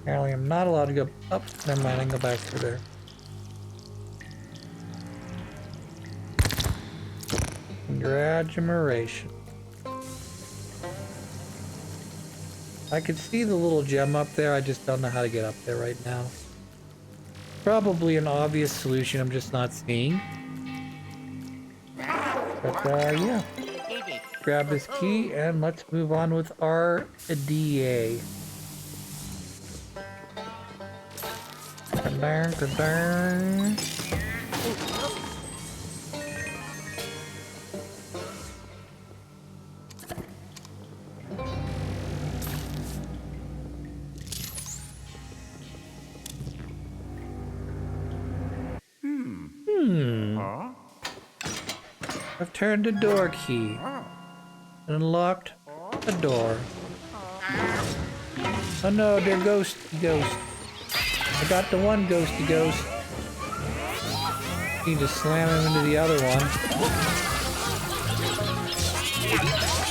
Apparently I'm not allowed to go up. Never mind, I can go back through there. Congratulations. I can see the little gem up there, I just don't know how to get up there right now. Probably an obvious solution I'm just not seeing. But yeah. Grab this key and let's move on with our DA. Ka-darn, ka-darn. I've turned a door key and unlocked a door. Oh no, they're ghosty ghosts. I got the one ghosty ghost. Need to slam him into the other one.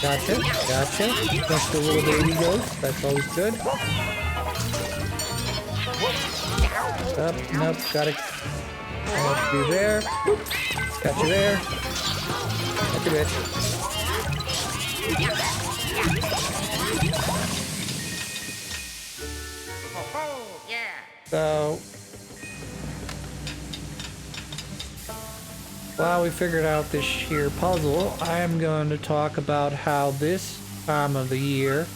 Gotcha, gotcha. Just a little baby ghost. That's always good. Up, nope, gotta be there. Got you there. Got you, bitch. So, while we figured out this here puzzle, I am going to talk about how this time of the year,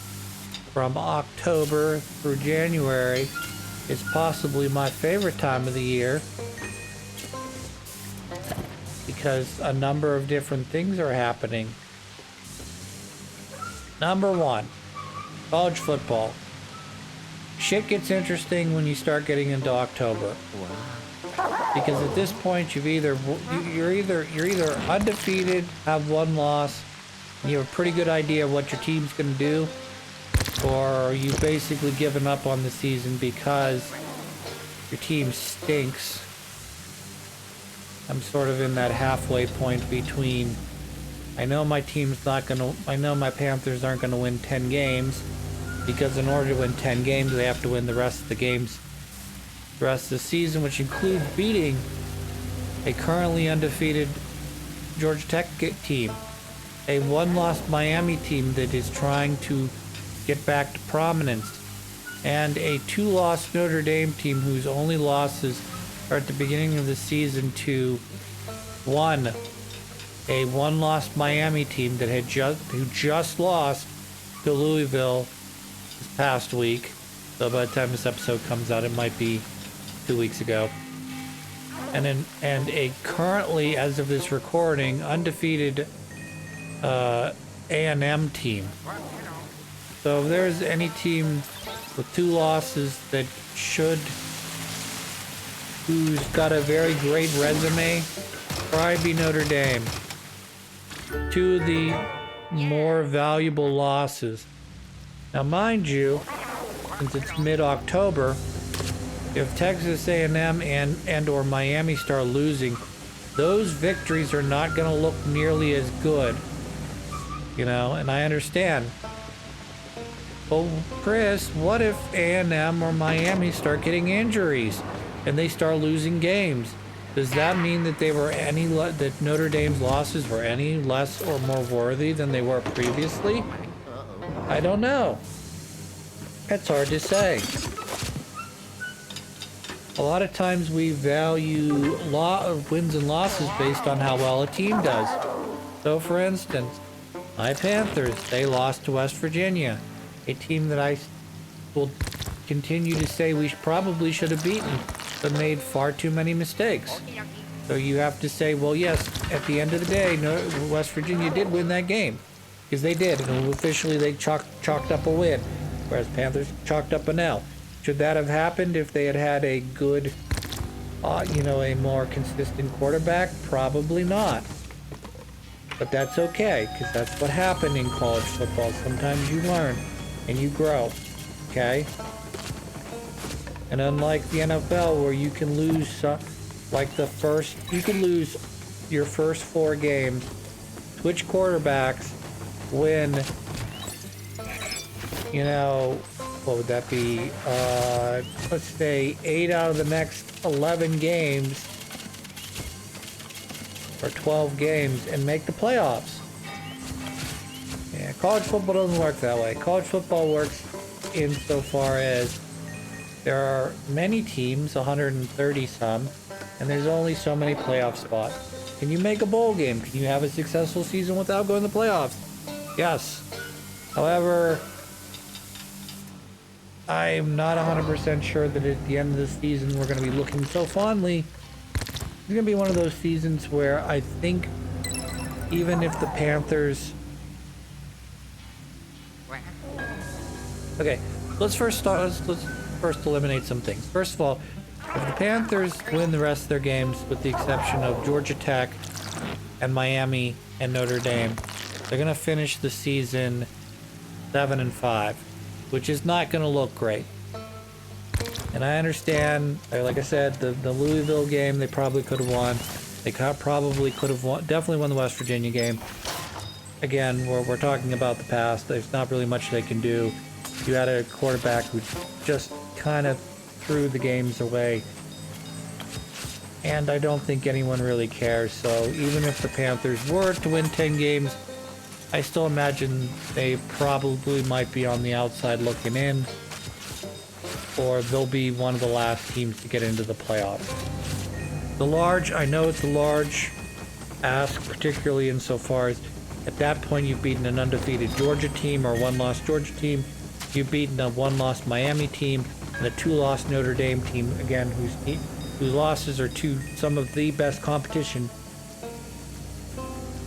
from October through January, is possibly my favorite time of the year. Because a number of different things are happening. Number one, college football. Shit gets interesting when you start getting into October. Wow. Because at this point you're either undefeated, have one loss, and you have a pretty good idea of what your team's gonna do, or you've basically given up on the season because your team stinks. I'm sort of in that halfway point between, I know my team's not gonna, I know my Panthers aren't gonna win 10 games, because in order to win 10 games, they have to win the rest of the games, the rest of the season, which includes beating a currently undefeated Georgia Tech team, a one-loss Miami team that is trying to get back to prominence, and a two-loss Notre Dame team whose only losses are at the beginning of the season to a one-loss Miami team that who just lost to Louisville this past week. So by the time this episode comes out, it might be 2 weeks ago. And a currently, as of this recording, undefeated A&M team. So if there's any team with two losses that who's got a very great resume, probably be Notre Dame. Two of the more valuable losses. Now mind you, since it's mid-October, if Texas A&M and or Miami start losing, those victories are not going to look nearly as good. You know, and I understand. But Chris, what if A&M or Miami start getting injuries and they start losing games? Does that mean that that Notre Dame's losses were any less or more worthy than they were previously? I don't know. It's hard to say. A lot of times we value wins and losses based on how well a team does. So for instance, my Panthers, they lost to West Virginia, a team that I will continue to say we probably should have beaten, but made far too many mistakes. So you have to say, well, yes, at the end of the day, West Virginia did win that game. Because they did, and officially they chalked up a win, whereas Panthers chalked up an L. Should that have happened if they had had a good, a more consistent quarterback? Probably not. But that's okay, because that's what happened in college football. Sometimes you learn and you grow, okay? And unlike the NFL, where you can lose, you can lose your first 4 games, switch quarterbacks, win, what would that be? Let's say 8 out of the next 11 games or 12 games and make the playoffs. Yeah, college football doesn't work that way. College football works insofar as there are many teams, 130 some, and there's only so many playoff spots. Can you make a bowl game? Can you have a successful season without going to the playoffs? Yes. However, I'm not 100% sure that at the end of the season we're going to be looking so fondly. It's going to be one of those seasons where I think even if the Panthers... Okay, let's first eliminate some things. First of all, if the Panthers win the rest of their games, with the exception of Georgia Tech and Miami and Notre Dame, they're going to finish the season 7-5, which is not going to look great. And I understand, like I said, the Louisville game they probably could have won. They probably could have won, definitely won the West Virginia game. Again, we're talking about the past. There's not really much they can do. You had a quarterback who just kind of threw the games away. And I don't think anyone really cares. So even if the Panthers were to win 10 games, I still imagine they probably might be on the outside looking in. Or they'll be one of the last teams to get into the playoffs. I know it's a large ask, particularly insofar as at that point you've beaten an undefeated Georgia team or one-loss Georgia team. You've beaten a one-loss Miami team and a two-loss Notre Dame team, again, whose losses are to some of the best competition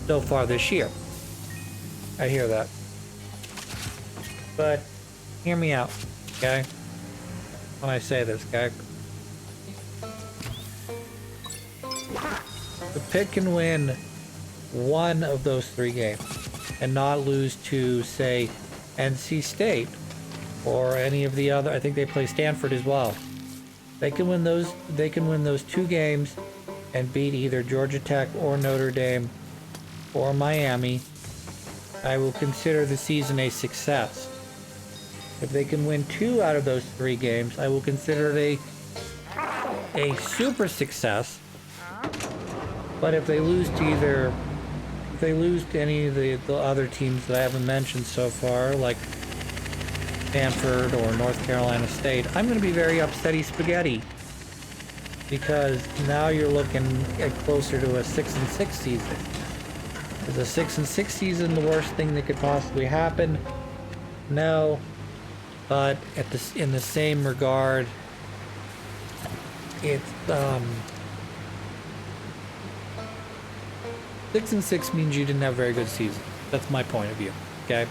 so far this year. I hear that. But hear me out, okay? When I say this, okay? The Pitt can win one of those 3 games and not lose to, say, NC State or any of the other. I think they play Stanford as well. They can win those 2 games and beat either Georgia Tech or Notre Dame or Miami. I will consider the season a success. If they can win 2 out of those 3 games, I will consider it a super success. But if they lose to any of the other teams that I haven't mentioned so far, like Stanford or North Carolina State, I'm going to be very upsetty spaghetti. Because now you're looking at closer to a 6-6 season. Is a 6-6 season the worst thing that could possibly happen? No. But in the same regard, it's 6-6 means you didn't have a very good season. That's my point of view. Okay,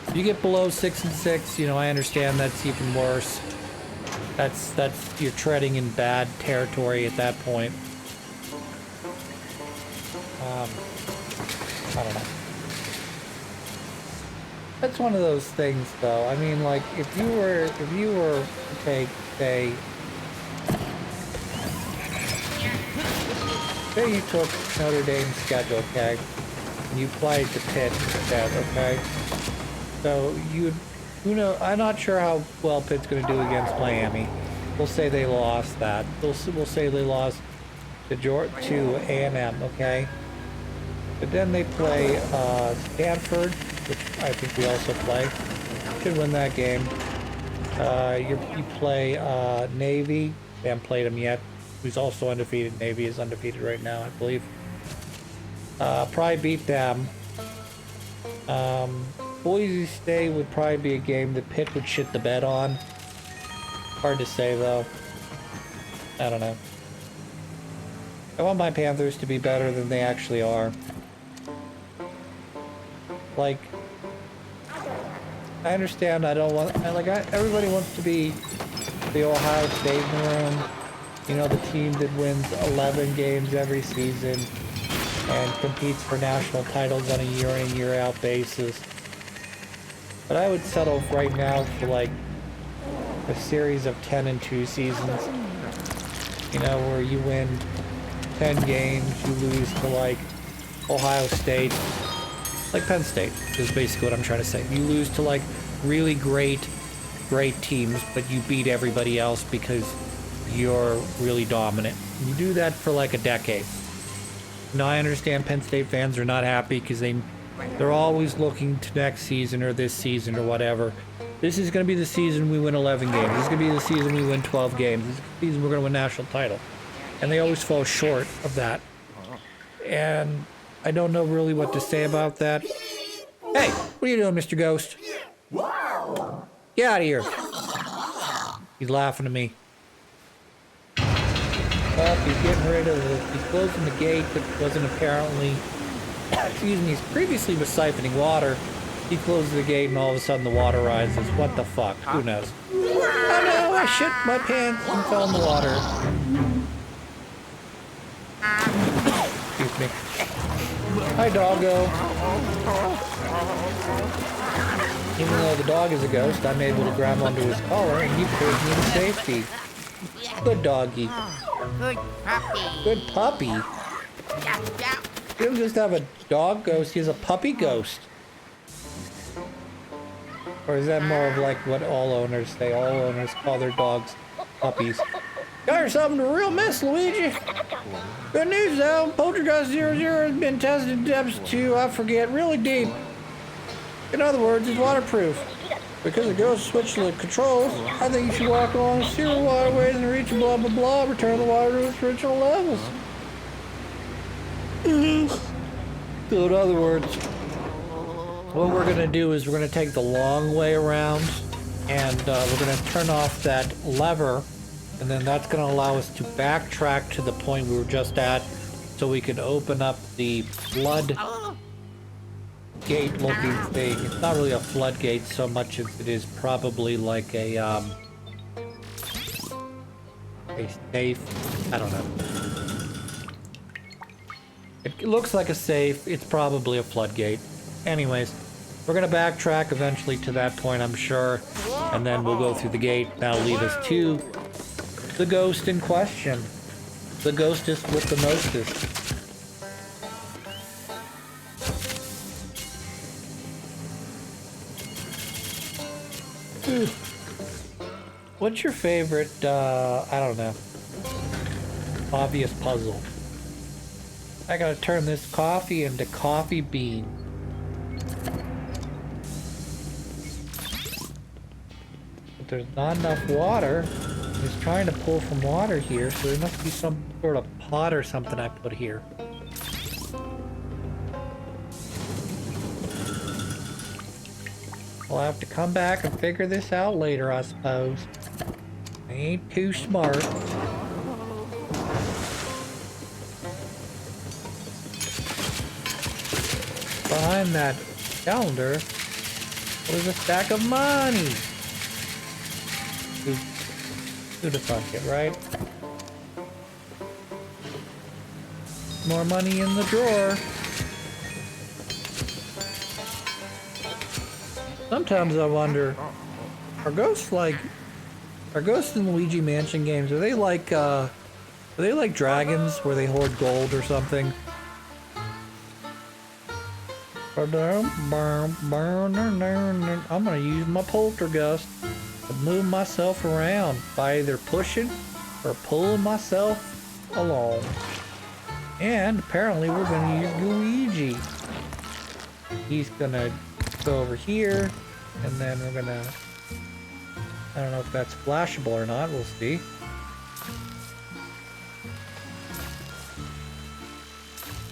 if you get below 6-6, I understand that's even worse. That's you're treading in bad territory at that point. I don't know. That's one of those things, though. I mean, like, if you were to take, say you took Notre Dame's schedule, okay, and you played the Pitt instead, okay? So I'm not sure how well Pitt's going to do against Miami. We'll say they lost that. We'll say they lost to A&M, okay? But then they play Stanford, which I think we also play. Should win that game. You play Navy. They haven't played them yet. Who's also undefeated. Navy is undefeated right now, I believe. Probably beat them. Boise State would probably be a game that Pitt would shit the bed on. Hard to say, though. I don't know. I want my Panthers to be better than they actually are. Like, I understand everybody wants to be the Ohio State in the room. The team that wins 11 games every season and competes for national titles on a year-in, year-out basis. But I would settle right now for, like, a series of 10-2 seasons. Where you win 10 games, you lose to, like, Ohio State. Like Penn State is basically what I'm trying to say. You lose to, like, really great great teams, but you beat everybody else because you're really dominant. You do that for like a decade. Now I understand Penn State fans are not happy because they're always looking to next season or this season or whatever. This is going to be the season we win 11 games. This is going to be the season we win 12 games. This is the season we're going to win national title. And they always fall short of that. And I don't know really what to say about that. Hey, what are you doing, Mr. Ghost? Get out of here. He's laughing at me. He's getting rid of he's closing the gate that wasn't apparently, excuse me, previously was siphoning water. He closes the gate and all of a sudden the water rises. What the fuck? Who knows? Oh no, I shit my pants and fell in the water. Excuse me. Hi, doggo. Even though the dog is a ghost, I'm able to grab onto his collar and he pulls me to safety. Good doggy. Good puppy. Good puppy. He doesn't just have a dog ghost, he has a puppy ghost. Or is that more of like what all owners say? All owners call their dogs puppies. Got yourself into a real mess, Luigi. Good news though, Poltergeist 00 has been tested depths to, I forget, really deep. In other words, it's waterproof. Because the ghost switched the controls, I think you should walk along the sewer waterways and reach blah blah blah, return the water to its original levels. So in other words, what we're gonna do is we're gonna take the long way around and we're gonna turn off that lever, and then that's gonna allow us to backtrack to the point we were just at so we can open up the flood gate looking thing. It's not really a floodgate so much as it is probably like a safe. I don't know. It looks like a safe. It's probably a floodgate. Anyways, we're gonna backtrack eventually to that point, I'm sure, and then we'll go through the gate. That'll lead us to the ghost in question. The ghostest with the mostest. What's your favorite, I don't know, obvious puzzle? I gotta turn this coffee into coffee bean. But there's not enough water. He's trying to pull from water here, so there must be some sort of pot or something I put here. I'll have to come back and figure this out later, I suppose. I ain't too smart. Behind that calendar was a stack of money. Who'd have thunk it, right? More money in the drawer. Sometimes I wonder, are ghosts in Luigi Mansion games, are they like dragons where they hoard gold or something? I'm gonna use my poltergust to move myself around by either pushing or pulling myself along. And apparently we're gonna use Luigi. He's gonna go over here, and then we're gonna, I don't know if that's flashable or not, we'll see.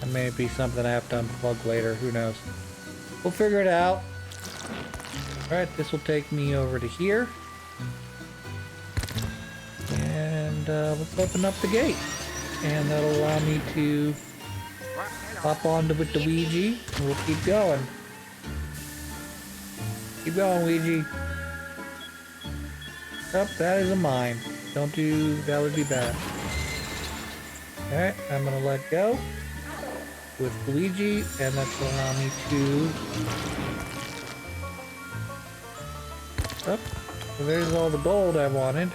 That may be something I have to unplug later, who knows. We'll figure it out. Alright, this will take me over to here. And let's open up the gate. And that'll allow me to hop onto with the Luigi, and we'll keep going. Keep going, Luigi. Oh, that is a mine. Don't do, that would be bad. Alright, I'm gonna let go with Luigi, and that's gonna allow me to... Oh, so there's all the gold I wanted.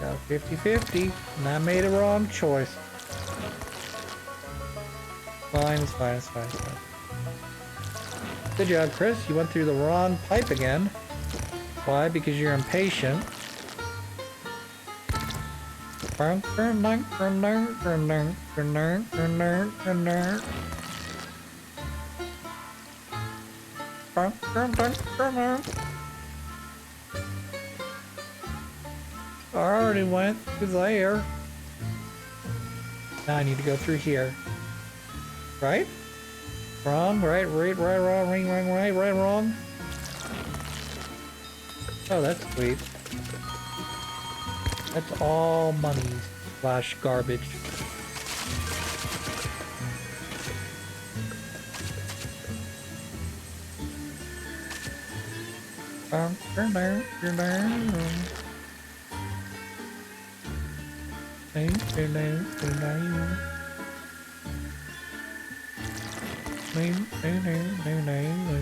Got 50-50, and I made a wrong choice. Fine, it's fine, it's fine, it's fine. Good job, Chris. You went through the wrong pipe again. Why? Because you're impatient. I already went through there. Now I need to go through here. Right? Wrong, right, wrong, right, wrong. Oh, that's sweet. That's all money slash garbage.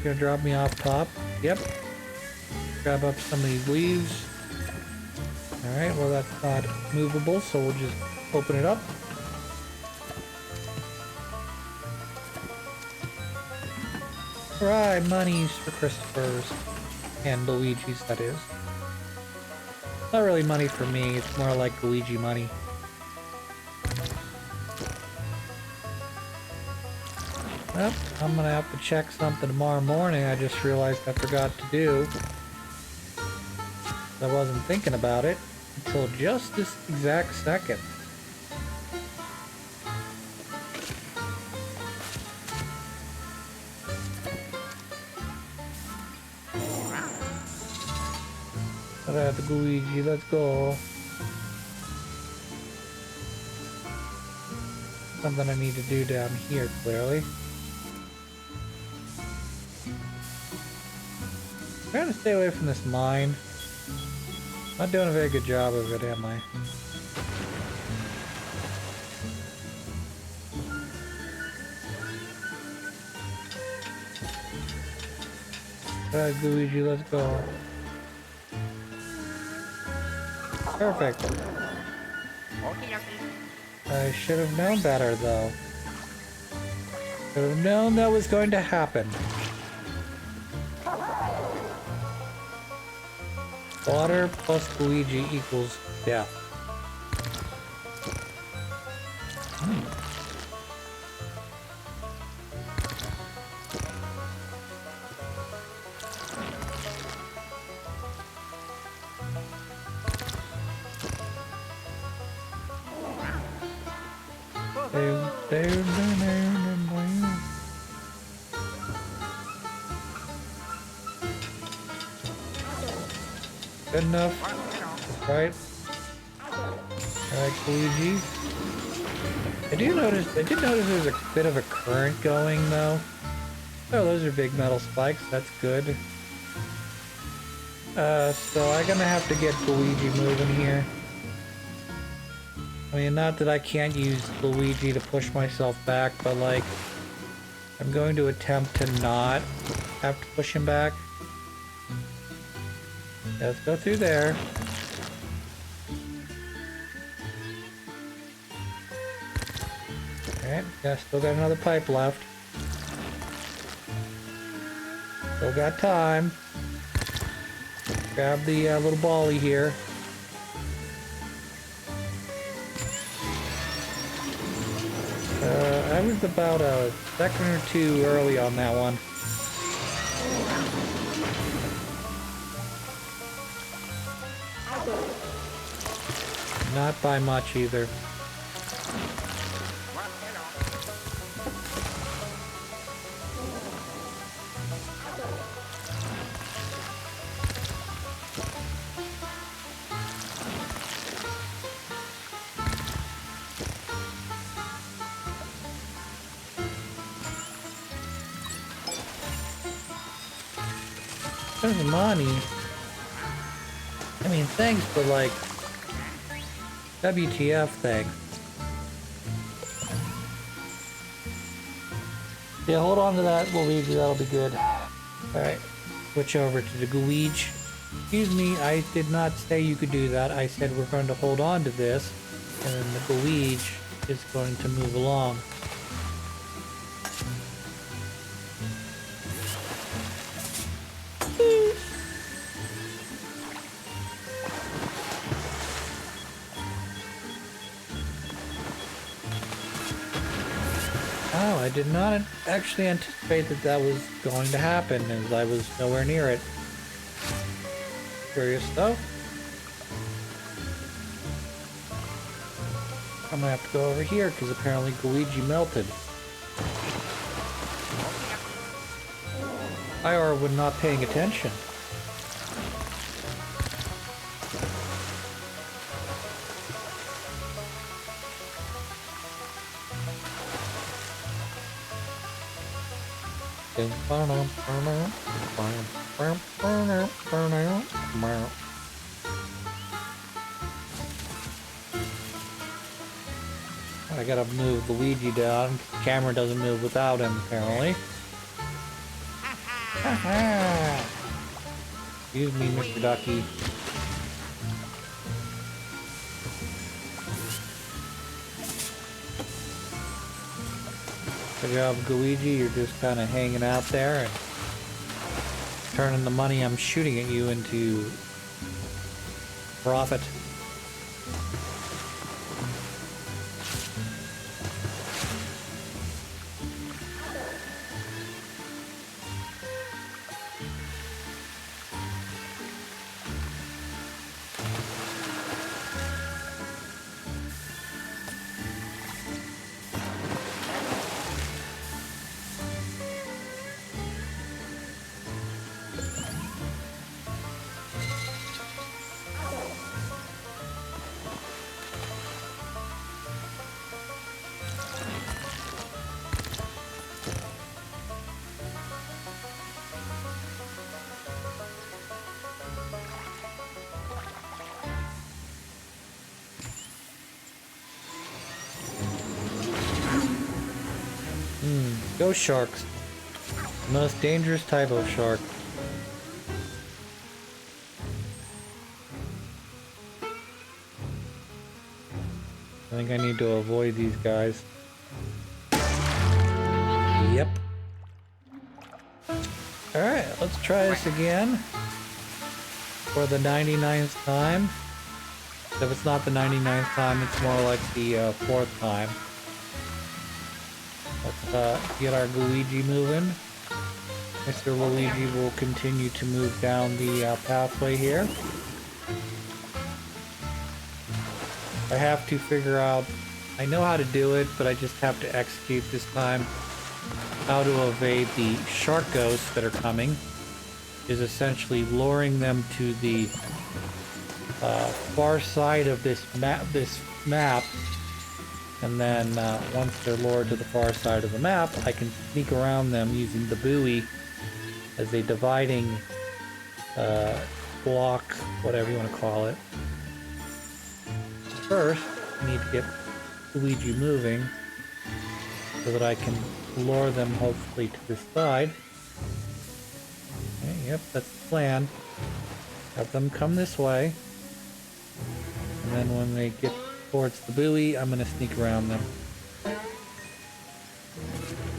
They're gonna drop me off top. Yep. Grab up some of these leaves. Alright, well that's not movable, so we'll just open it up. Alright, monies for Christopher's. And Luigi's, that is. Not really money for me, it's more like Luigi money. Well, I'm gonna have to check something tomorrow morning. I just realized I forgot to do. I wasn't thinking about it until just this exact second. Alright, Luigi, let's go. Something I need to do down here, clearly. I'm trying to stay away from this mine. Not doing a very good job of it, am I? Alright, Luigi, let's go. Perfect. I should have known better, though. Should have known that was going to happen. Water plus Luigi equals death. Good enough. Right. Alright, Luigi. I did notice there's a bit of a current going though. Oh, those are big metal spikes, that's good. So I'm gonna have to get Luigi moving here. I mean, not that I can't use Luigi to push myself back, but like, I'm going to attempt to not have to push him back. Let's go through there. Alright, yeah, still got another pipe left. Still got time. Grab the little bally here. I was about a second or two early on that one. Not by much either. There's money. I mean, thanks, but like, WTF thing. Yeah, hold on to that, Luigi, that'll be good. Alright, switch over to the Luigi. Excuse me, I did not say you could do that. I said we're going to hold on to this, and then the Luigi is going to move along. Wow, I did not actually anticipate that that was going to happen, as I was nowhere near it. Curious though. I'm gonna have to go over here because apparently Luigi melted. I was not paying attention. I gotta move Luigi down. Camera doesn't move without him, apparently. Excuse me, Mr. Ducky. Good job, Luigi. You're just kind of hanging out there and turning the money I'm shooting at you into profit. Ghost sharks. The most dangerous type of shark. I think I need to avoid these guys. Yep. Alright, let's try this again. For the 99th time. If it's not the 99th time, it's more like the 4th time. Let's get our Luigi moving. Mr. Luigi will continue to move down the pathway here. I have to figure out, I know how to do it, but I just have to execute this time. How to evade the shark ghosts that are coming is essentially luring them to the far side of this map. And then once they're lured to the far side of the map, I can sneak around them using the buoy as a dividing block, whatever you want to call it. First, I need to get Luigi moving so that I can lure them hopefully to this side. Okay, yep, that's the plan. Have them come this way. And then when they get towards the buoy, I'm gonna sneak around them.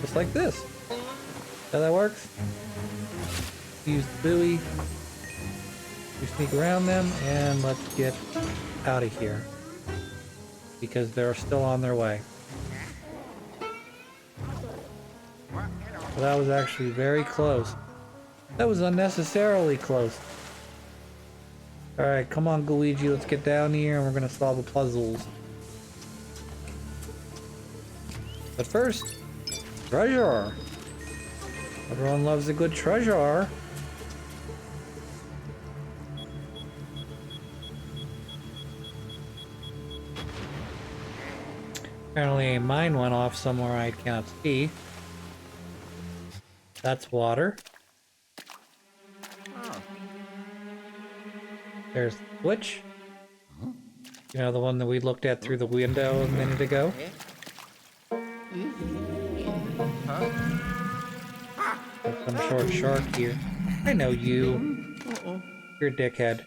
Just like this. How that works? Use the buoy. We sneak around them, and let's get out of here. Because they're still on their way. So that was actually very close. That was unnecessarily close. Alright, come on Luigi, let's get down here and we're gonna solve the puzzles. But first, treasure! Everyone loves a good treasure. Apparently a mine went off somewhere I cannot see. That's water. There's the switch. You know, the one that we looked at through the window a minute ago. There's some short shark here. I know you. You're a dickhead.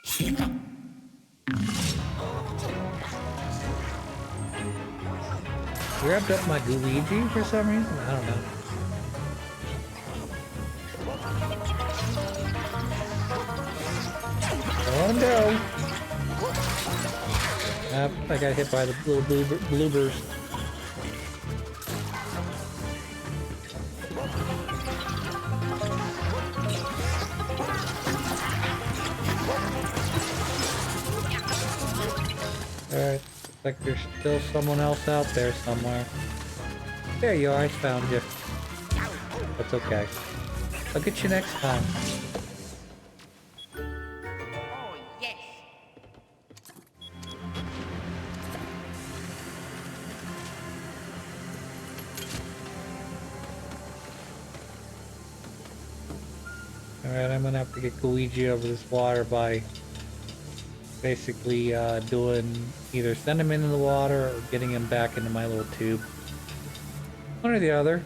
Grabbed up my Luigi for some reason? I don't know. Let him go. I got hit by the little bloopers. Alright, looks like there's still someone else out there somewhere. There you are, I found you. That's okay. I'll get you next time. Oh, yes. Alright, I'm gonna have to get Luigi over this water by basically doing either send him into the water or getting him back into my little tube. One or the other.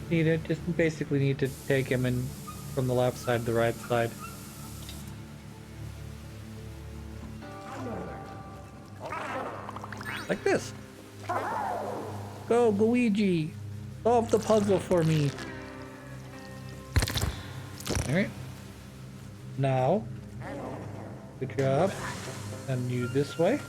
Just basically need to take him in from the left side to the right side. Like this. Go, Luigi! Solve the puzzle for me! Alright. Now. Good job. Send you this way.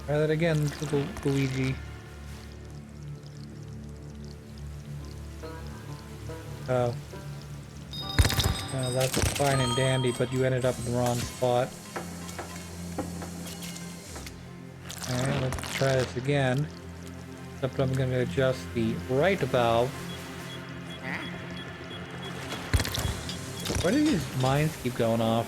Try that again, Luigi. Oh. Well, that's fine and dandy, but you ended up in the wrong spot. Alright, let's try this again. Except I'm going to adjust the right valve. Why do these mines keep going off?